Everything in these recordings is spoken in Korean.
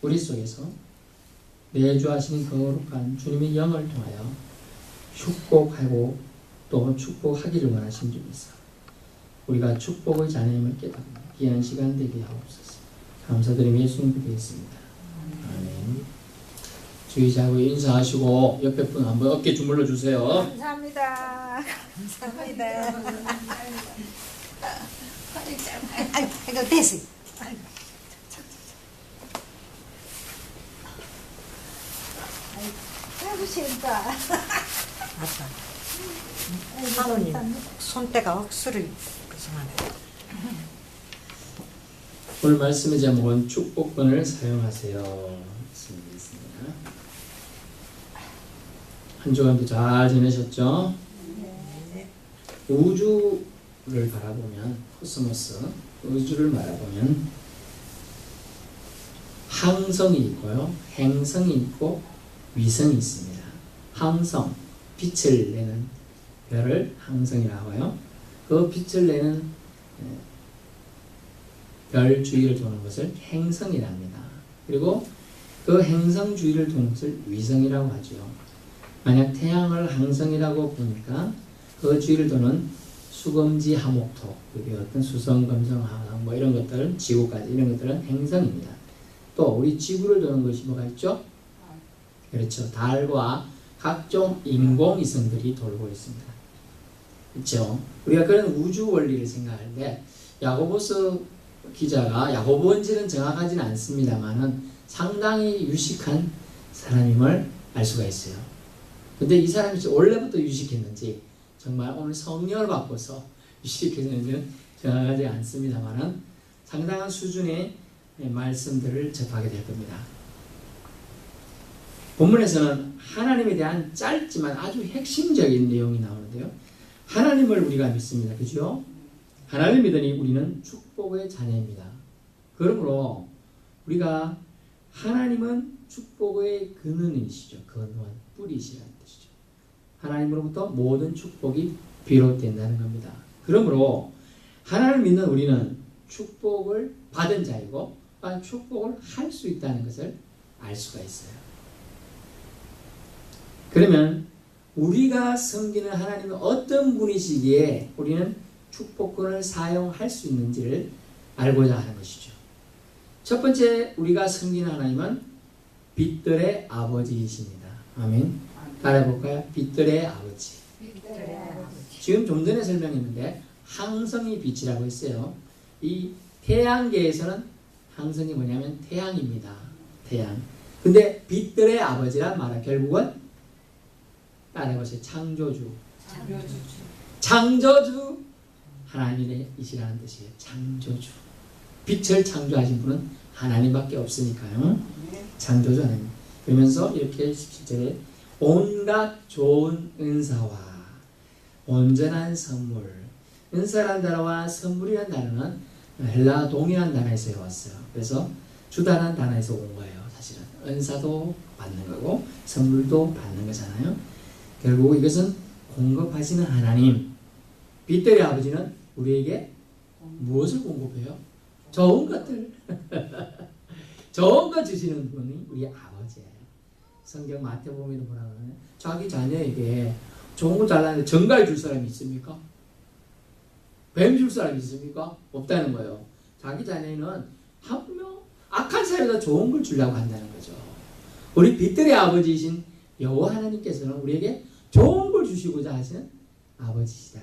우리 속에서 내주하시는 거룩한 주님의 영을 통하여 축복하고 또 축복하기를 원하신 줄 믿사 우리가 축복의 자녀임을 깨닫는 귀한 시간 되게 하옵소서. 감사드리며 예수님 기도했습니다. 아멘. 주의자하고 인사하시고 옆에 분 한번 어깨 주물러 주세요. 감사합니다. 감사합니다. 아이고 됐어. 아이고 싫다. 맞다. 사모님 손때가 억수를 그성하네. 오늘 말씀의 제목은 축복권을 사용하세요. 말씀드리겠습니다. 한 주간도 잘 지내셨죠? 네. 우주를 바라보면 코스모스, 우주를 바라보면 항성이 있고요, 행성이 있고 위성이 있습니다. 항성, 빛을 내는 별을 항성이라고 해요. 그 빛을 내는 별 주위를 도는 것을 행성이랍니다. 그리고 그 행성 주위를 도는 것을 위성이라고 하죠. 만약 태양을 항성이라고 보니까 그 주위를 도는 수금지 화목토, 그게 어떤 수성, 금성, 화성 뭐 이런 것들은 지구까지 이런 것들은 행성입니다. 또 우리 지구를 도는 것이 뭐가 있죠? 그렇죠. 달과 각종 인공위성들이 돌고 있습니다. 그렇죠. 우리가 그런 우주 원리를 생각할 때 야고보서 기자가 야고보인지는 정확하지는 않습니다만은 상당히 유식한 사람임을 알 수가 있어요. 근데 이 사람이 원래부터 유식했는지 정말 오늘 성령을 바꿔서 유식했는지는 정확하지 않습니다만은 상당한 수준의 말씀들을 접하게 될 겁니다. 본문에서는 하나님에 대한 짧지만 아주 핵심적인 내용이 나오는데요. 하나님을 우리가 믿습니다. 그죠? 하나님을 믿으니 우리는 축복의 자녀입니다. 그러므로 우리가 하나님은 축복의 근원이시죠. 근원, 뿌리시라는 뜻이죠. 하나님으로부터 모든 축복이 비롯된다는 겁니다. 그러므로 하나님을 믿는 우리는 축복을 받은 자이고 또한 축복을 할 수 있다는 것을 알 수가 있어요. 그러면 우리가 섬기는 하나님은 어떤 분이시기에 우리는 축복권을 사용할 수 있는지를 알고자 하는 것이죠. 첫 번째 우리가 섬기는 하나님은 빛들의 아버지이십니다. 아멘. 따라해볼까요? 빛들의 아버지. 지금 좀 전에 설명했는데 항성이 빛이라고 했어요. 이 태양계에서는 항성이 뭐냐면 태양입니다. 태양. 근데 빛들의 아버지란 말은 결국은 따라해보세요. 창조주. 창조주 하나님이시라는 뜻이에요. 창조주. 빛을 창조하신 분은 하나님밖에 없으니까요. 창조주 하나님. 그러면서 이렇게 17절에 온갖 좋은 은사와 온전한 선물. 은사라는 단어와 선물이라는 단어는 헬라 동일한 단어에서 왔어요. 그래서 주다라는 단어에서 온 거예요. 사실은 은사도 받는 거고 선물도 받는 거잖아요. 결국 이것은 공급하시는 하나님, 빛들의 아버지는 우리에게 무엇을 공급해요? 좋은 것들. 좋은 것 주시는 분이 우리 아버지예요. 성경 마태복음에도 뭐라 그러냐? 자기 자녀에게 좋은 거 달라는데 정갈 줄 사람이 있습니까? 뱀 줄 사람이 있습니까? 없다는 거예요. 자기 자녀는 하물며 악한 사람보다 좋은 걸 주려고 한다는 거죠. 우리 빛들의 아버지이신 여호와 하나님께서는 우리에게 좋은 걸 주시고자 하시는 아버지시다.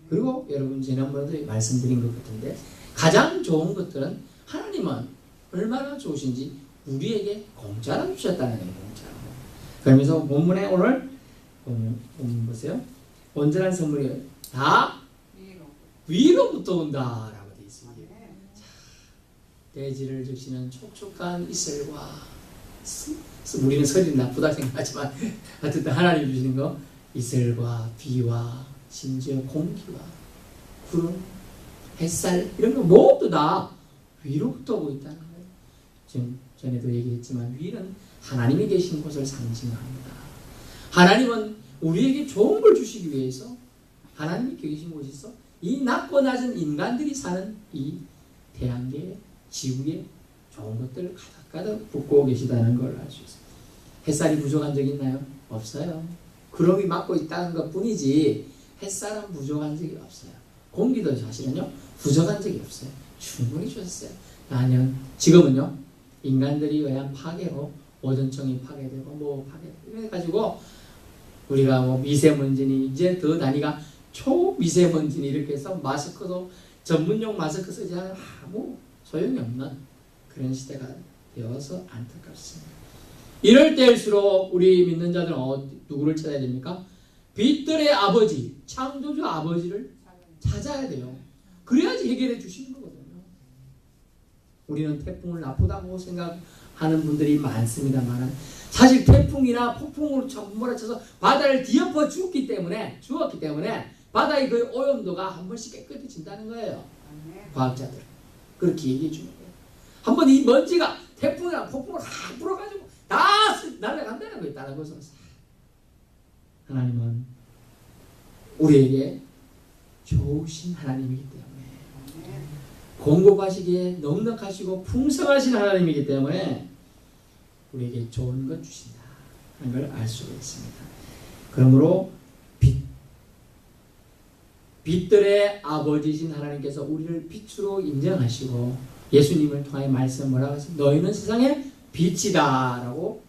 그리고 여러분 지난번에도 말씀드린 것 같은데 가장 좋은 것들은 하나님은 얼마나 좋으신지 우리에게 공짜로 주셨다는 거예요. 공짜로. 그러면서 본문에 오늘 본문 보세요. 온전한 선물이 다 위로부터 온다라고 되어 있습니다. 자, 대지를 적시는 촉촉한 이슬과 우리는 설이 나쁘다 생각하지만 어쨌든 하나님 주시는 거 이슬과 비와 심지어 공기와 구름, 햇살 이런 거 모두 다 위로부터 오고 있다는 거예요. 지금 전에도 얘기했지만 위는 하나님이 계신 곳을 상징합니다. 하나님은 우리에게 좋은 걸 주시기 위해서 하나님이 계신 곳에서 이 낮고 낮은 인간들이 사는 이 태양계, 지구에 좋은 것들 가득가득 붓고 계시다는 걸 알 수 있습니다. 햇살이 부족한 적 있나요? 없어요. 구름이 막고 있다는 것 뿐이지 햇살은 부족한 적이 없어요. 공기도 사실은요 부족한 적이 없어요. 충분히 주셨어요. 아니요, 지금은요 인간들이 의한 파괴로 오존층이 파괴되고 뭐 파괴되고 이래가지고 우리가 뭐 미세먼지니 이제 더 단위가 초미세먼지니 이렇게 해서 마스크도 전문용 마스크 쓰지 않으면 아무 소용이 없는 그런 시대가 되어서 안타깝습니다. 이럴 때일수록 우리 믿는 자들은 누구를 찾아야 됩니까? 빛들의 아버지, 창조주 아버지를 찾아야 돼요. 그래야지 해결해 주시는 거거든요. 우리는 태풍을 나쁘다고 생각하는 분들이 많습니다만 사실 태풍이나 폭풍으로 몰아쳐서 바다를 뒤엎어 주었기 때문에 바다의 그 오염도가 한 번씩 깨끗해진다는 거예요. 과학자들은 그렇게 얘기해 주는 거예요. 한번 이 먼지가 태풍이나 폭풍을 확 불어가지고 다 날아간다는 거예요. 다른 곳으로. 하나님은 우리에게 좋으신 하나님이기 때문에 공급하시기에 넉넉하시고 풍성하신 하나님이기 때문에 우리에게 좋은 것 주신다 하는 걸 알 수가 있습니다. 그러므로 빛들의 아버지신 하나님께서 우리를 빛으로 인정하시고 예수님을 통하여 말씀 뭐라고 하세요? 너희는 세상의 빛이다 라고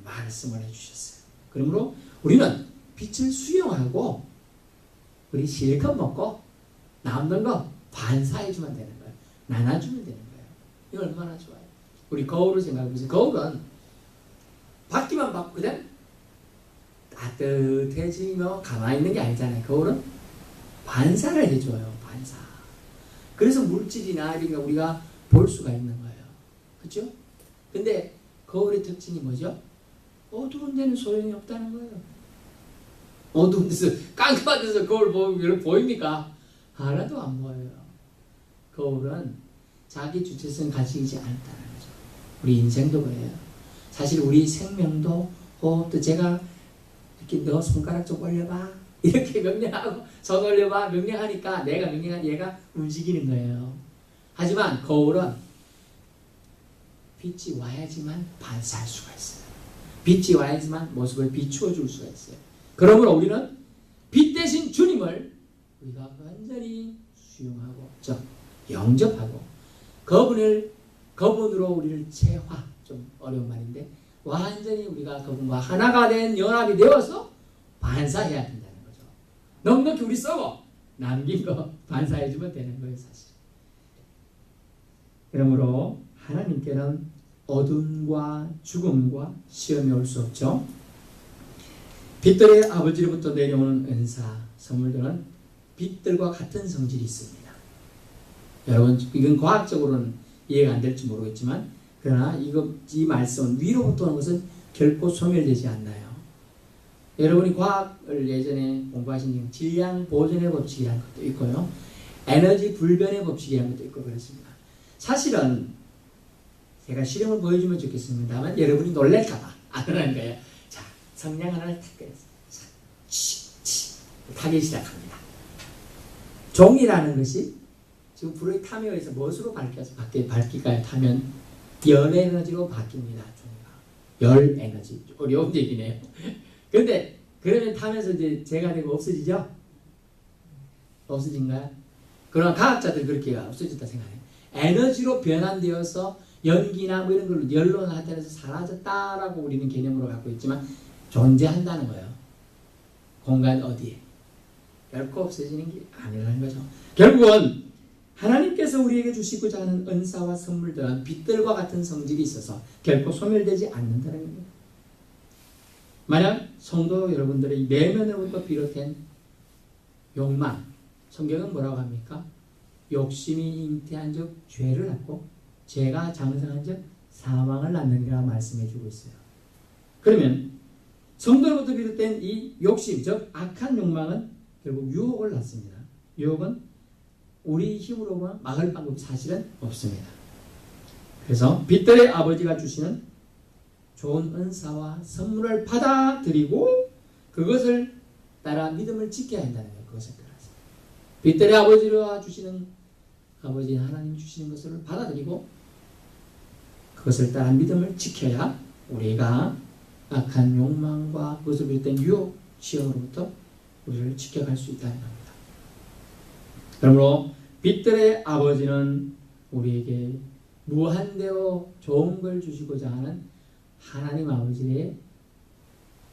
말씀을 해주셨어요. 그러므로 우리는 빛을 수용하고 우리 실컷 먹고 남는 거 반사해주면 되는 거예요. 나눠주면 되는 거예요. 이거 얼마나 좋아요. 우리 거울을 생각해보세요. 거울은 받기만 받거든 따뜻해지며 가만히 있는 게 아니잖아요. 거울은 반사를 해줘요. 반사. 그래서 물질이나 이런 거 우리가 볼 수가 있는 거예요. 그렇죠? 근데 거울의 특징이 뭐죠? 어두운 데는 소용이 없다는 거예요. 어두운 데서 깜깜한 데서 거울 보면 보입니까? 하나도 안 보여요. 거울은 자기 주체성 가지지 않다는 거죠. 우리 인생도 그래요. 사실 우리 생명도 호흡도 제가 이렇게 너 손가락 좀 올려봐 이렇게 명령하고 손 올려봐 명령하니까 내가 명령한 얘가 움직이는 거예요. 하지만 거울은 빛이 와야지만 반사할 수가 있어요. 빛이 와야지만 모습을 비추어 줄 수가 있어요. 그러므로 우리는 빛 대신 주님을 우리가 완전히 수용하고 영접하고 그분으로 우리를 체화, 좀 어려운 말인데 완전히 우리가 그분과 하나가 된 연합이 되어서 반사해야 된다는 거죠. 넉넉히 우리 썩어 남긴 거 반사해주면 되는 거예요. 사실. 그러므로 하나님께는 어둠과 죽음과 시험이 올 수 없죠. 빛들의 아버지로부터 내려오는 은사, 선물들은 빛들과 같은 성질이 있습니다. 여러분, 이건 과학적으로는 이해가 안 될지 모르겠지만 그러나 이 말씀은 위로부터 오는 것은 결코 소멸되지 않나요? 여러분이 과학을 예전에 공부하신 질량 보존의 법칙이라는 것도 있고요. 에너지 불변의 법칙이라는 것도 있고 그렇습니다. 사실은 제가 실험을 보여주면 좋겠습니다만 여러분이 놀랄까봐 안 하는 거예요. 자, 성냥 하나를 탁 꺼내서 타기 시작합니다. 종이라는 것이 지금 불의 탐에 의해서 무엇으로 밝힐까요? 타면 열 에너지로 바뀝니다. 종이가. 열 에너지. 어려운 얘기네요. 근데 그러면 타면서 이제 재가 되고 없어지죠? 없어진가요? 그러나 과학자들이 그렇게 없어졌다 생각해요. 에너지로 변환되어서 연기나 뭐 이런 걸로 열로 나타나서 사라졌다라고 우리는 개념으로 갖고 있지만 존재한다는 거예요. 공간 어디에? 결코 없어지는 게 아니라는 거죠. 결국은 하나님께서 우리에게 주시고자 하는 은사와 선물들은 빛들과 같은 성질이 있어서 결코 소멸되지 않는다는 겁니다. 만약 성도 여러분들의 내면으로부터 비롯된 욕망, 성경은 뭐라고 합니까? 욕심이 잉태한 즉 죄를 낳고 죄가 장성한 즉 사망을 낳느니라 말씀해 주고 있어요. 그러면 성도로부터 비롯된 이 욕심, 즉 악한 욕망은 결국 유혹을 낳습니다. 유혹은 우리 힘으로만 막을 방법이 사실은 없습니다. 그래서 빛들의 아버지가 주시는 좋은 은사와 선물을 받아들이고 그것을 따라 믿음을 지켜야 한다는 거예요. 그것을 따라서 빛들의 아버지가 주시는 아버지 하나님 주시는 것을 받아들이고 그것을 따라 믿음을 지켜야 우리가 악한 욕망과 그것을 비롯된 유혹, 시험으로부터 우리를 지켜갈 수 있다는 겁니다. 그러므로 빛들의 아버지는 우리에게 무한대로 좋은 걸 주시고자 하는 하나님 아버지의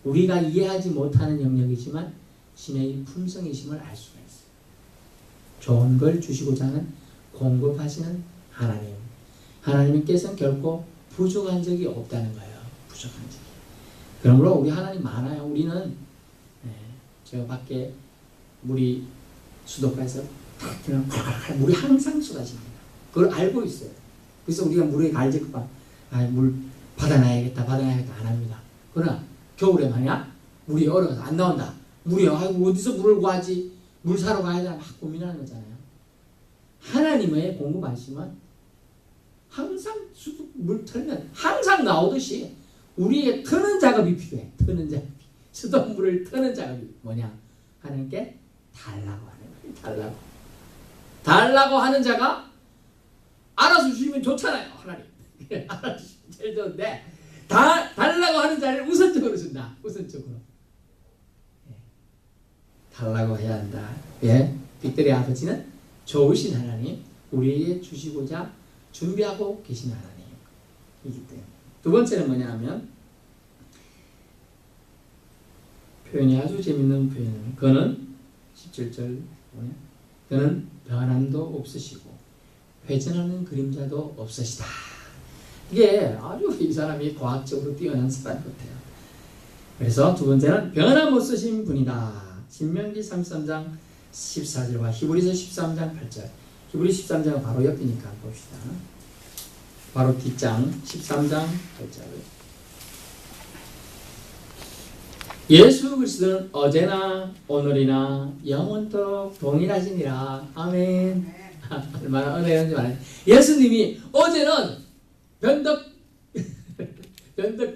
우리가 이해하지 못하는 영역이지만 신의 품성이심을 알 수가 있어요. 좋은 걸 주시고자 하는 공급하시는 하나님. 하나님께서는 결코 부족한 적이 없다는 거예요. 부족한 적이. 그러므로 우리 하나님 많아요. 우리는 저 밖에 물이 수도가에서 그냥 물이 항상 쏟아집니다. 그걸 알고 있어요. 그래서 우리가 물에 갈질까 물 받아놔야겠다 안 합니다. 그러나 겨울에 말이야 물이 얼어서 안 나온다. 물이 아이고 어디서 물을 구하지? 물 사러 가야 되나 막 고민하는 거잖아요. 하나님의 공급하심은 항상 물 틀면 항상 나오듯이 우리에게 트는 작업이 필요해. 트는 작업이. 수돗물을 트는 작업이 뭐냐? 하나님께 달라고 하는 거예요. 달라고 하는 자가 알아서 주시면 좋잖아요. 하나님. 알아주시면 제일 좋은데 달라고 하는 자를 우선적으로 준다. 우선적으로. 달라고 해야 한다. 예, 빛들의 아버지는 좋으신 하나님, 우리에게 주시고자 준비하고 계신 하나님이기 때문에. 두 번째는 뭐냐면 표현이 아주 재밌는 표현이에요. 그는 17절 뭐냐? 그는 변함도 없으시고 회전하는 그림자도 없으시다. 이게 아주 이 사람이 과학적으로 뛰어난 사람 같아요. 그래서 두 번째는 변함없으신 분이다. 신명기 33장 14절과 히브리서 13장 8절. 히브리 13장은 바로 옆이니까 봅시다. 바로 뒷장 13장 8절. 예수 그리스도는 어제나 오늘이나 영원토록 동일하시니라. 아멘. 얼마나 은혜인지 말해요. 예수님이 어제는 변덕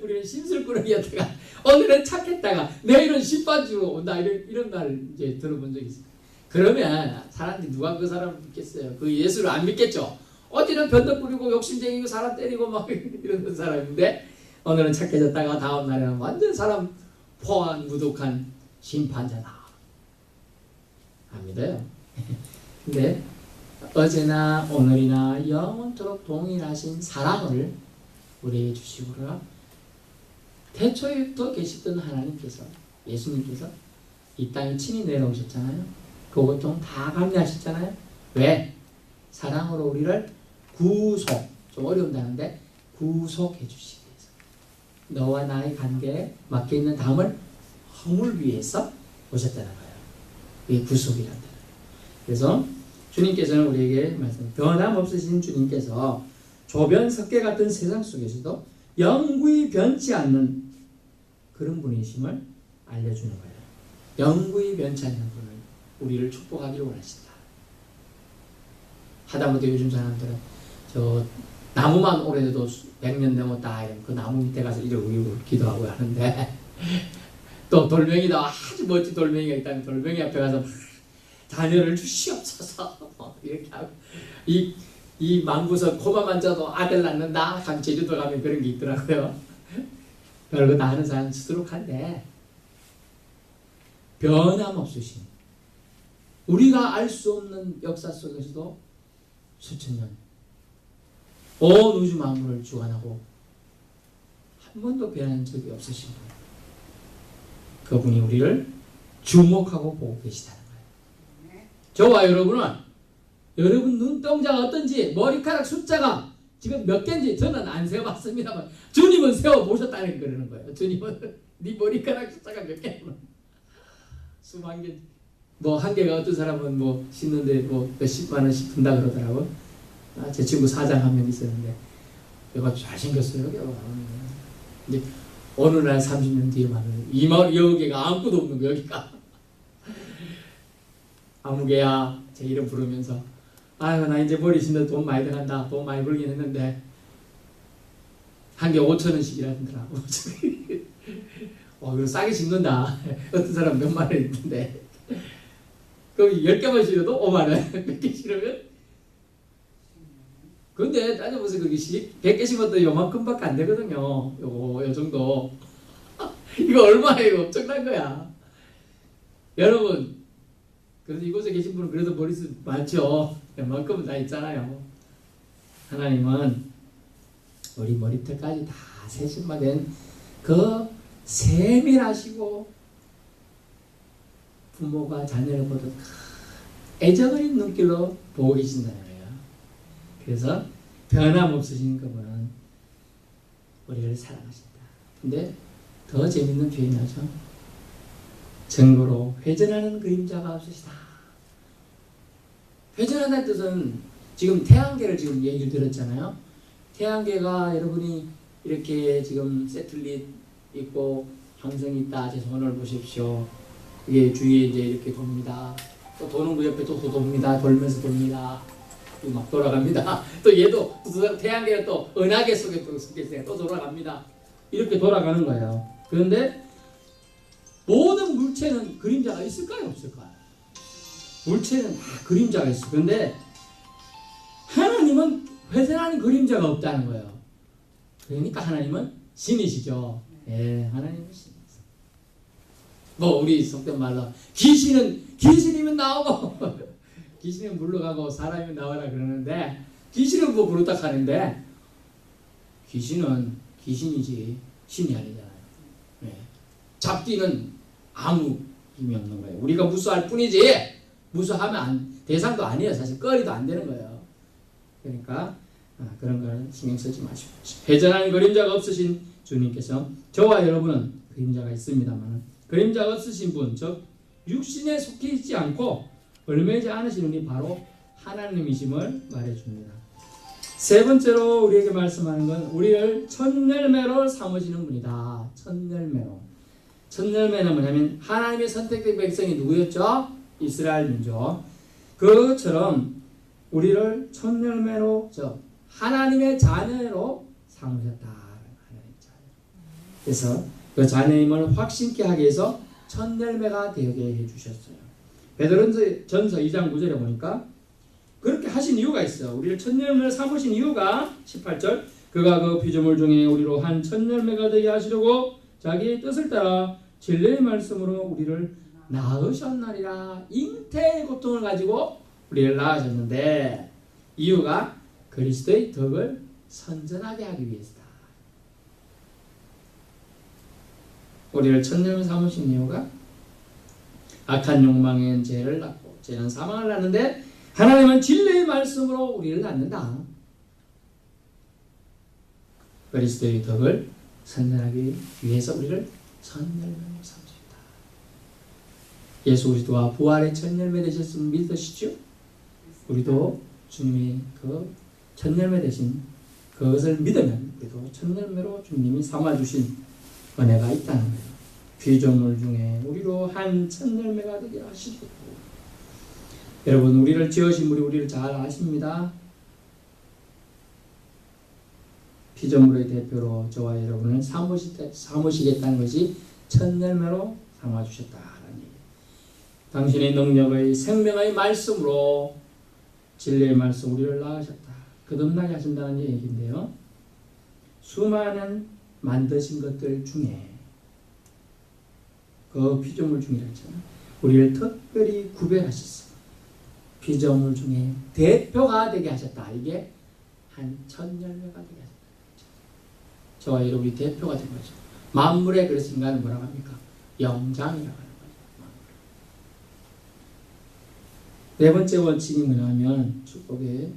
뿌리는 심술꾸러기였다가 오늘은 착했다가 내일은 신반주로 온다 이런 말 이제 들어본 적이 있어요. 그러면 사람들이 누가 그 사람을 믿겠어요? 그 예수를 안 믿겠죠. 어제는 변덕 부리고 욕심쟁이고 사람 때리고 막 이런 사람인데 오늘은 착해졌다가 다음 날에는 완전 사람 포한 무독한 심판자다. 안 믿어요. 근데 어제나 오늘이나 영원토록 동일하신 사랑을 우리에게 주시고라 태초에부터 계시던 하나님께서 예수님께서 이 땅에 친히 내려오셨잖아요. 그 고통 다 감내하셨잖아요. 왜? 사랑으로 우리를 구속, 좀 어려운다는데 구속해 주시기 위해서 너와 나의 관계에 막혀있는 담을 허물 위해서 오셨다는 거예요. 이게 구속이란다. 그래서 주님께서는 우리에게 말씀, 변함없으신 주님께서 조변 석계 같은 세상 속에서도 영구히 변치 않는 그런 분이심을 알려주는 거예요. 영구히 변치 않는 분을 우리를 축복하기를 원하신다. 하다못해 요즘 사람들은 저 나무만 오래돼도 100년 넘었다 이런 그 나무 밑에 가서 이러고 기도하고 하는데 또 돌멩이다 아주 멋진 돌멩이가 있다면 돌멩이 앞에 가서 자녀를 주시옵소서 이렇게 하고 이 망부서 코만 만져도 아들 낳는다 간 제주도 가면 그런 게 있더라고요. 별거 다 하는 사람 수두룩한데 변함없으신 우리가 알 수 없는 역사 속에서도 수천 년 온 우주 만물을 주관하고 한 번도 변한 적이 없으신 분. 그분이 우리를 주목하고 보고 계시다는 거예요. 저와 여러분은 여러분 눈동자가 어떤지 머리카락 숫자가 지금 몇 개인지 저는 안 세어봤습니다만 주님은 세어보셨다는 그러는 거예요. 주님은 네 머리카락 숫자가 몇 개냐 수만 개 뭐 한 개가 어떤 사람은 뭐 씻는데 뭐 몇십만 원씩 든다 그러더라고. 제 친구 사장 한 명 있었는데 얘가 잘생겼어요. 근데 어느 날 30년 뒤에 만나면 여기가 아무것도 없는 거 여기가 아무개야 제 이름 부르면서 아유 나 이제 머리 씻는 돈 많이 들어간다. 돈 많이 벌긴 했는데 한 개 5,000원씩이라더라. 이거 싸게 씻는다. 어떤 사람 몇만 원 있는데 그럼 10개만 실어도 5만 원. 몇 개 실으면 근데 따져보세요. 그게 100개 심어도 요만큼밖에 안 되거든요. 요 정도. 이거 얼마예요? 엄청난 거야. 여러분, 그래서 이곳에 계신 분은 그래도 머리숱 많죠? 요만큼은 다 있잖아요. 하나님은 우리 머리털까지 다 세심화된 그 세밀하시고 부모가 자녀를 보듯 애정어린 눈길로 보고 계신다는 거예요. 그래서 변함없으신 그분은 우리를 사랑하신다. 근데 더 재밌는 표현이 나죠. 증거로 회전하는 그림자가 없으시다. 회전한다는 뜻은 지금 태양계를 지금 얘기를 들었잖아요. 태양계가 여러분이 이렇게 지금 세틀릿 있고 항성이 있다. 제 손을 보십시오. 이게 주위에 이제 이렇게 돕니다. 또 도는 그 옆에 또 돕니다. 돌면서 돕니다. 또 막 돌아갑니다. 또 얘도 태양계가 또 은하계 속에 또 있어요. 또 돌아갑니다. 이렇게 돌아가는 거예요. 그런데 모든 물체는 그림자가 있을까요? 없을까요? 물체는 다 그림자가 있어요. 그런데 하나님은 회전하는 그림자가 없다는 거예요. 그러니까 하나님은 신이시죠. 예, 하나님은 신이세요. 뭐 우리 속된 말로 귀신이면 나오고 귀신이면 물러가고 사람이면 나와라 그러는데 귀신은 뭐 그렇다 하는데 귀신은 귀신이지 신이 아니잖아요. 예. 잡귀는 아무 힘이 없는 거예요. 우리가 무수할 뿐이지 무수하면 대상도 아니에요. 사실 거리도 안 되는 거예요. 그러니까 그런 걸 신경 쓰지 마시고 회전하는 그림자가 없으신 주님께서 저와 여러분은 그림자가 있습니다만 그림자가 없으신 분, 즉 육신에 속해 있지 않고 얼매지 않으신 분이 바로 하나님이심을 말해줍니다. 세 번째로 우리에게 말씀하는 건 우리를 첫열매로 삼으시는 분이다. 첫열매로. 첫열매는 뭐냐면 하나님의 선택된 백성이 누구였죠? 이스라엘 민족. 그것처럼 우리를 첫열매로 하나님의 자녀로 삼으셨다. 하나님의 자녀. 그래서 그 자녀임을 확신케 하기 위해서 첫열매가 되게 해주셨어요. 베드로전서 2장 9절에 보니까 그렇게 하신 이유가 있어요. 우리를 첫열매를 삼으신 이유가 18절 그가 그 피조물 중에 우리로 한 첫열매가 되게 하시려고 자기의 뜻을 따라 진리의 말씀으로 우리를 낳으셨나리라. 잉태의 고통을 가지고 우리를 낳으셨는데 이유가 그리스도의 덕을 선전하게 하기 위해서다. 우리를 첫열매 삼으신 이유가 악한 욕망엔 죄를 낳고 죄는 사망을 낳는데 하나님은 진리의 말씀으로 우리를 낳는다. 그리스도의 덕을 선전하기 위해서 우리를 첫열매로 삼으셨다. 예수 그리스도와 부활의 첫열매 되셨음을 믿으시죠? 우리도 주님의 그 첫열매 되신 그것을 믿으면 우리도 첫열매로 주님이 삼아주신 은혜가 있다는 거예요. 피조물 중에 우리로 한 첫열매가 되게 하시고 여러분 우리를 지으신 분이 우리를 잘 아십니다. 피조물의 대표로 저와 여러분을 삼으시겠다는 것이 첫열매로 삼아주셨다는 얘기예요. 당신의 능력의 생명의 말씀으로 진리의 말씀 우리를 낳으셨다. 거듭나게 하신다는 얘기인데요. 수많은 만드신 것들 중에 그 피조물 중이라 했잖아요. 우리를 특별히 구별하셨어요. 피조물 중에 대표가 되게 하셨다. 이게 한 첫열매가 되게 하셨다. 저와 여러분이 대표가 된 거죠. 만물의 그래서 인간은 뭐라고 합니까? 영장이라고 하는 거죠. 네 번째 원칙이 뭐냐면 축복의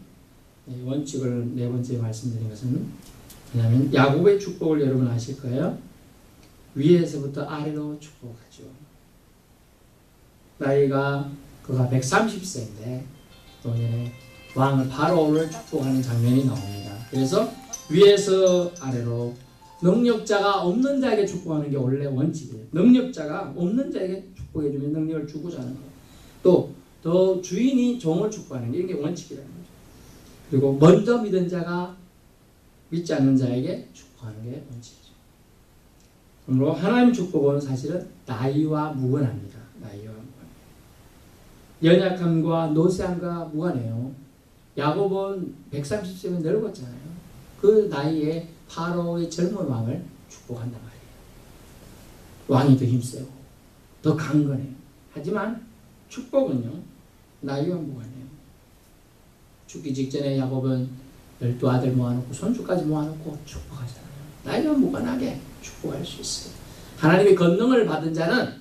원칙을 네 번째 말씀드린 것은 뭐냐면 야곱의 축복을 여러분 아실 거예요. 위에서부터 아래로 축복하죠. 나이가 그가 130세인데 노년에 왕을 바로를 축복하는 장면이 나옵니다. 그래서 위에서 아래로 능력자가 없는 자에게 축복하는 게 원래 원칙이에요. 능력자가 없는 자에게 축복해주면 능력을 주고자 하는 거예요. 또 주인이 종을 축복하는 게 이게 원칙이라는 거죠. 그리고 먼저 믿은 자가 믿지 않는 자에게 축복하는 게 원칙이죠. 그러므로 하나님 축복은 사실은 나이와 무관합니다. 나이와 무관. 연약함과 노쇠함과 무관해요. 야곱은 130세면 늙었잖아요. 그 나이에 파로의 젊은 왕을 축복한단 말이에요. 왕이 더 힘세고 더 강건해요. 하지만 축복은요, 나이와 무관해요. 죽기 직전에 야곱은 12아들 모아놓고 손주까지 모아놓고 축복하잖아요. 나이와 무관하게 축복할 수 있어요. 하나님의 권능을 받은 자는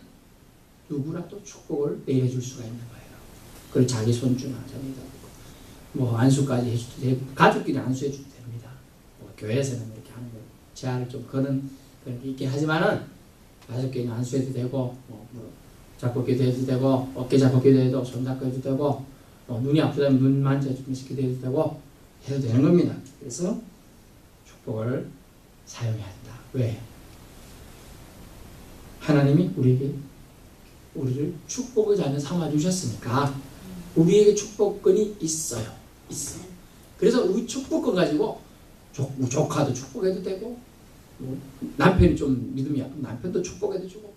누구라도 축복을 내려줄 수가 있는 거예요. 그걸 자기 손주나 자기가 뭐 안수까지 해줘도 되고, 가족끼리 안수해줘도 됩니다. 뭐 교회에서는 이렇게 하는 거 제한을 좀 그런 게 있긴 하지만은 가족끼리 안수해도 되고, 뭐 잡고기도 해도 되고, 어깨 잡고기도 해도 손잡고 해도 되고, 눈이 아프다면 눈 만져주기도 해도 되고 해도 되는 겁니다. 그래서 축복을 사용해야 한다. 왜? 하나님이 우리를 축복의 자녀 삼아 주셨으니까 우리에게 축복권이 있어요. 그래서 우리 축복권 가지고 조카도 축복해도 되고, 뭐 남편이 좀 믿음이 약한 남편도 축복해도 주고,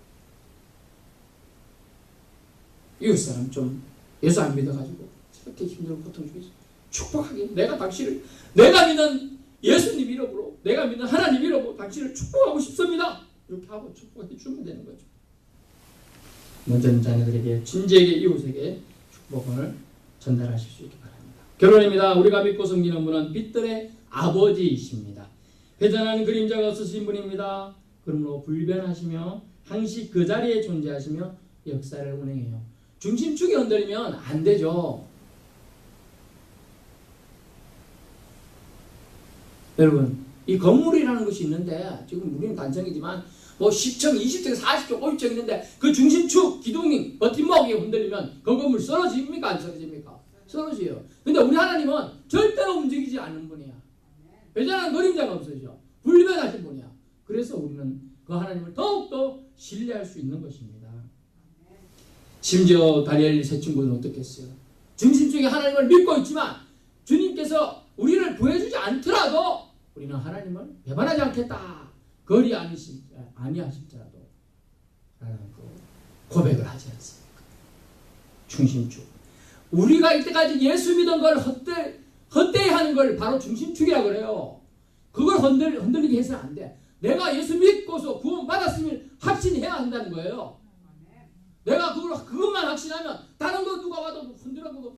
이웃 사람 좀 예수 안 믿어가지고 저렇게 힘들고 고통 중에 축복하기, 내가 믿는 예수님 이름으로, 내가 믿는 하나님 이름으로 당신을 축복하고 싶습니다. 이렇게 하고 축복해 주면 되는 거죠. 먼저는 자녀들에게, 진지에게, 이웃에게 축복을 전달하실 수 있기 바랍니다. 결론입니다. 우리가 믿고 섬기는 분은 빛들의 아버지이십니다. 회전하는 그림자가 없으신 분입니다. 그러므로 불변하시며 항시 그 자리에 존재하시며 역사를 운행해요. 중심축이 흔들리면 안 되죠. 여러분, 이 건물이라는 것이 있는데, 지금 우리는 단층이지만 뭐 10층, 20층, 40층, 50층 있는데 그 중심축, 기둥이, 버팀목이 흔들리면 그 건물 쓰러집니까? 안 쓰러집니까? 쓰러져요. 근데 우리 하나님은 절대로 움직이지 않는 분이야. 회전하는 그림자가 없으시죠. 불변하신 분이야. 그래서 우리는 그 하나님을 더욱더 신뢰할 수 있는 것입니다. 심지어 다니엘 세 친구는 어떻겠어요? 중심축에 하나님을 믿고 있지만 주님께서 우리를 구해주지 않더라도 우리는 하나님을 배반하지 않겠다. 거리 아니하실지라도 라는 그 고백을 하지 않습니까? 중심축. 우리가 이때까지 예수 믿은 걸 헛되이 하는 걸 바로 중심축이라고 그래요. 그걸 흔들리게 해서는 안 돼. 내가 예수 믿고서 구원 받았으면 확신해야 한다는 거예요. 내가 그것만 확신하면 다른 거 누가 와도 흔들어보고